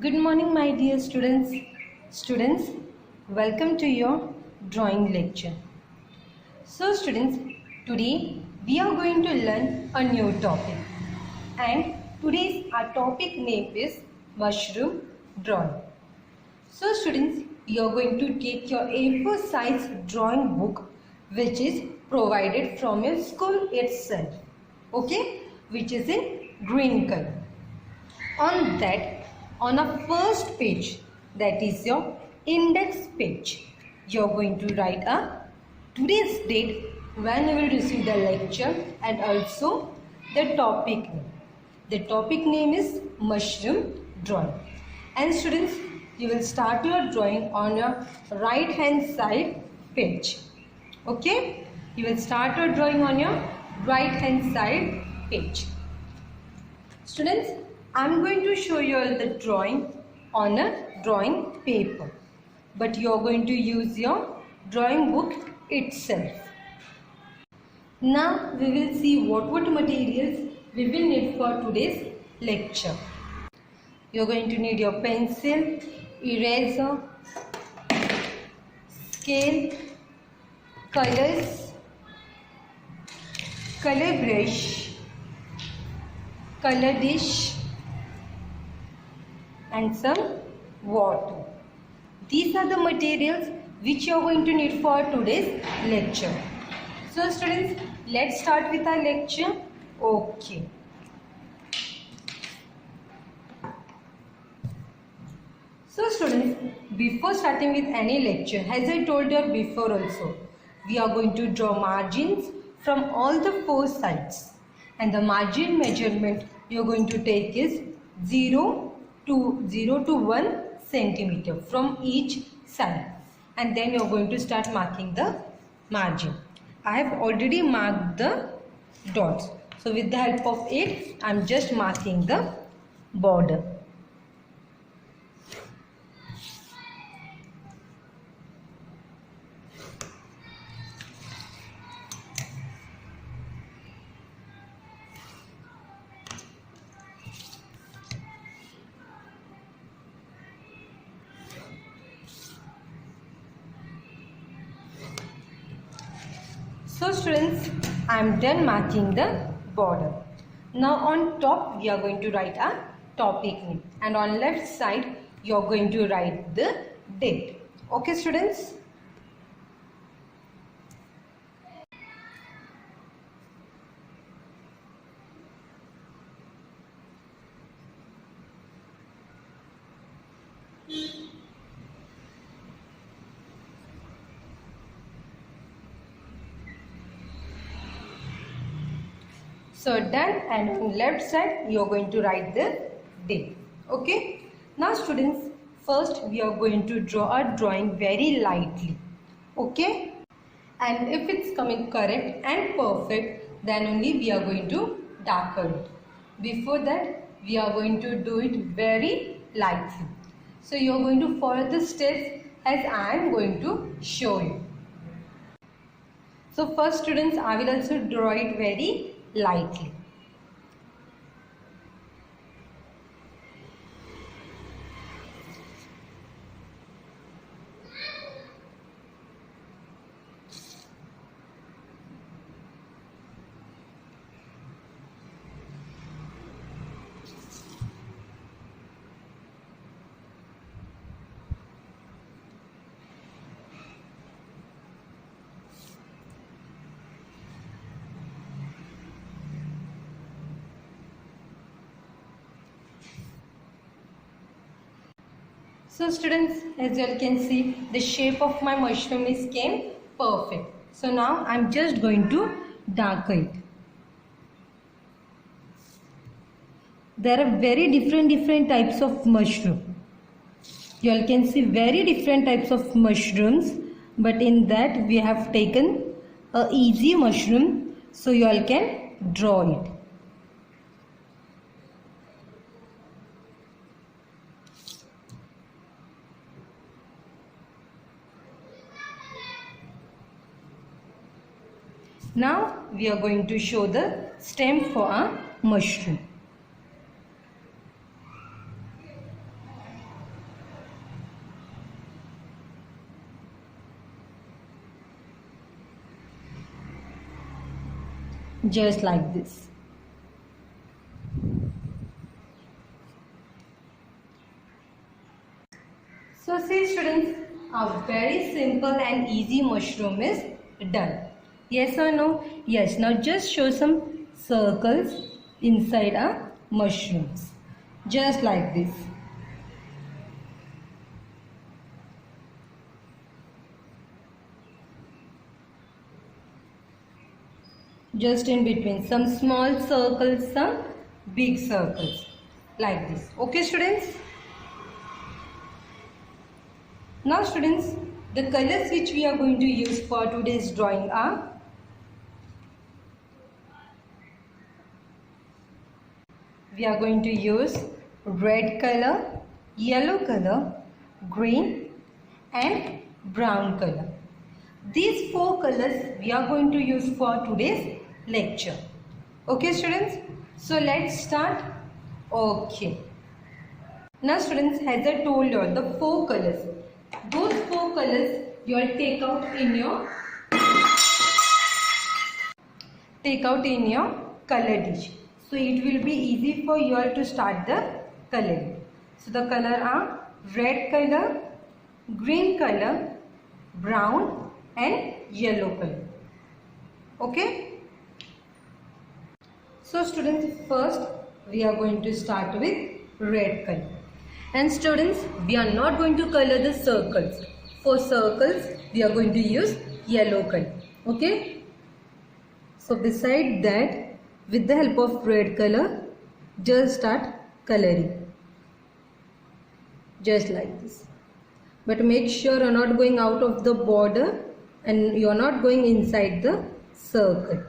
Good morning, my dear students. Students, welcome to your drawing lecture. So, students, today we are going to learn a new topic. And today's our topic name is mushroom drawing. So, students, you are going to take your A4 size drawing book, which is provided from your school itself. Okay, which is in green color. On that, on a first page, that is your index page, you are going to write a today's date, when you will receive the lecture, and also the topic name. The topic name is mushroom drawing. And students, you will start your drawing on your right hand side page. Okay, you will start your drawing on your right hand side page. Students, I am going to show you all the drawing on a drawing paper, but you are going to use your drawing book itself. Now we will see what materials we will need for today's lecture. You are going to need your pencil, eraser, scale, colors, color brush, color dish, and some water. These are the materials which you are going to need for today's lecture. So students, let's start with our lecture. Okay. So students, before starting with any lecture, as I told you before also, we are going to draw margins from all the four sides. And the margin measurement you are going to take is 0 to 1 centimeter from each side, and then you are going to start marking the margin. I have already marked the dots, so with the help of it I am just marking the border. So students, I am done marking the border. Now on top we are going to write a topic name, and on left side you are going to write the date. Okay students? So done, and on left side you are going to write the date. Okay. Now students, first we are going to draw our drawing very lightly. Okay. And if it's coming correct and perfect, then only we are going to darken it. Before that, we are going to do it very lightly. So you are going to follow the steps as I am going to show you. So first students, I will also draw it very lightly. So students, as you all can see, the shape of my mushroom is came perfect. So now I am just going to darken it. There are very different types of mushroom. You all can see very different types of mushrooms, but in that we have taken a easy mushroom, so you all can draw it. Now we are going to show the stem for a mushroom. just like this. So see students, a very simple and easy mushroom is done. Yes or no? Yes. Now just show some circles inside a mushrooms. Just like this. Just in between. Some small circles, some big circles. Like this. Okay students? Now students, the colors which we are going to use for today's drawing are we are going to use red color, yellow color, green and brown color. These four colors we are going to use for today's lecture. Okay students? So let's start. Okay. Now students, as I told you all, the four colors. Those four colors you all take out in your color dish. So it will be easy for you all to start the coloring. So the color are red color, green color, brown and yellow color. Okay. So students, first we are going to start with red color. And students, we are not going to color the circles. For circles, we are going to use yellow color. Okay. So beside that, with the help of red color, just start coloring. Just like this. But make sure you are not going out of the border and you are not going inside the circle.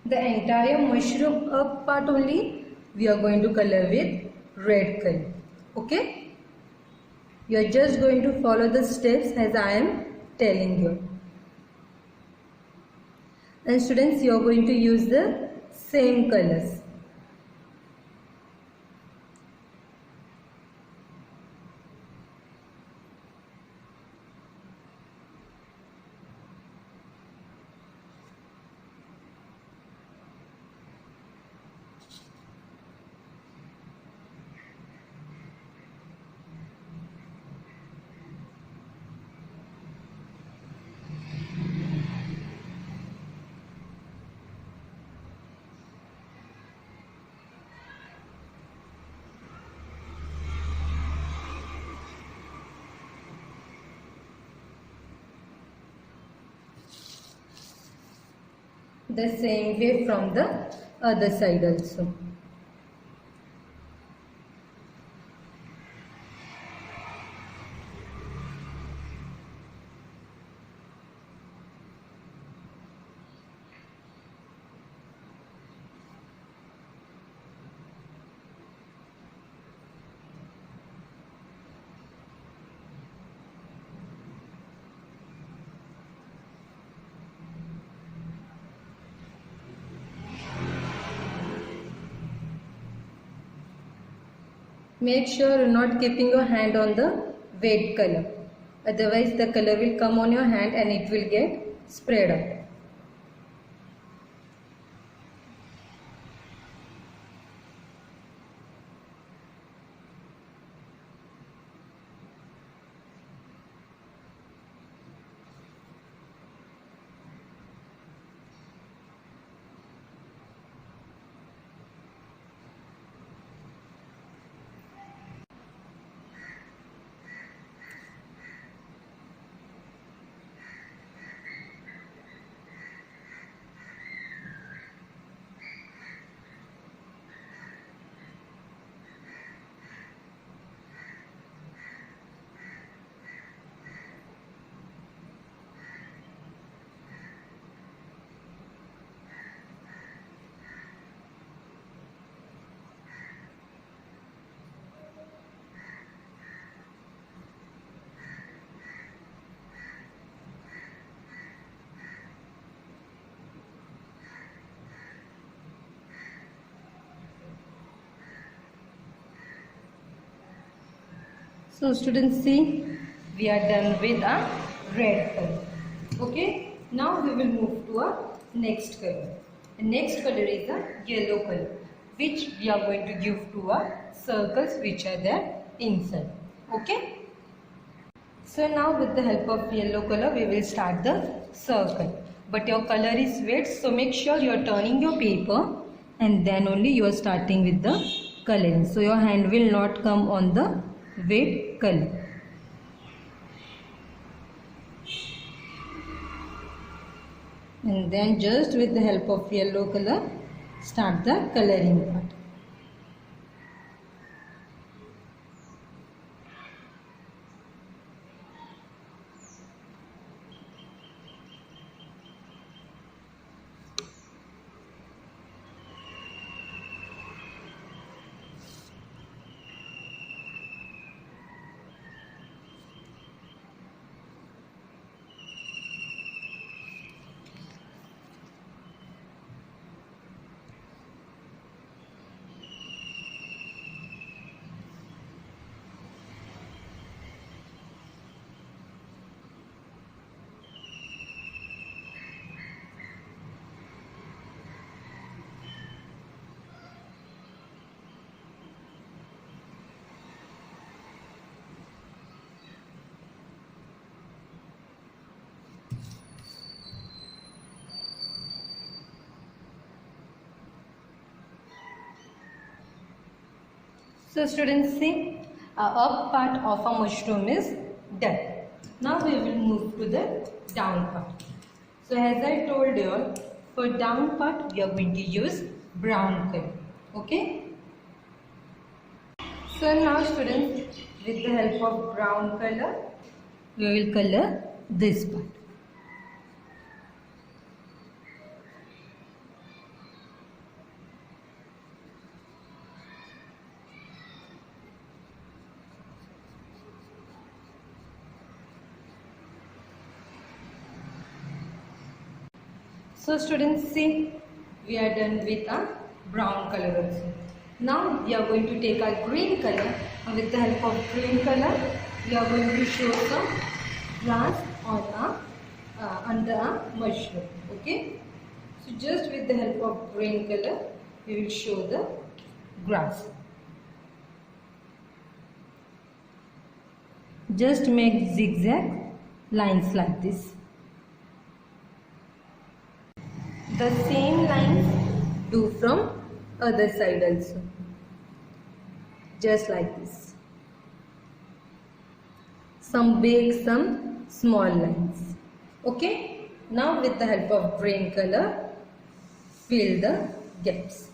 The entire mushroom up part only we are going to color with red color. Okay? You are just going to follow the steps as I am telling you. And students, you are going to use the same colors. The same way from the other side also. Make sure you're not keeping your hand on the wet color. Otherwise the color will come on your hand and it will get spread out. So students, see, we are done with a red color. Okay, now we will move to a next color. The next color is a yellow color, which we are going to give to our circles which are there inside. Okay. So now with the help of yellow color, we will start the circle. But your color is wet, so make sure you are turning your paper and then only you are starting with the coloring. So your hand will not come on the wet color. And then just with the help of yellow color, start the coloring part. So students, see, up part of a mushroom is done. Now we will move to the down part. So as I told you all, for down part we are going to use brown color. Okay. So now students, with the help of brown color, we will color this part. So students, see, we are done with a brown color also. Now we are going to take our green color, and with the help of green color, we are going to show some grass on under a mushroom. Okay. So just with the help of green color, we will show the grass. Just make zigzag lines like this. The same lines do from other side also, just like this. Some big, some small lines. Okay. Now with the help of green color, fill the gaps.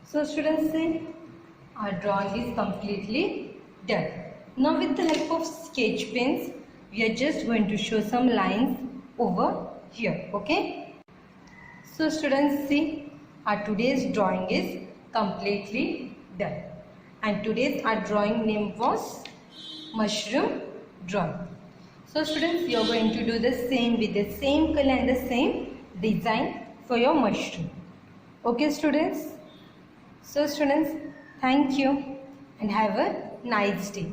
So students, see, our drawing is completely done. Now with the help of sketch pens, we are just going to show some lines over here. Okay. So students, see, our today's drawing is completely done. And today's our drawing name was mushroom drawing. So students, you are going to do the same with the same color and the same design for your mushroom. Okay students. So students, thank you and have a nice day.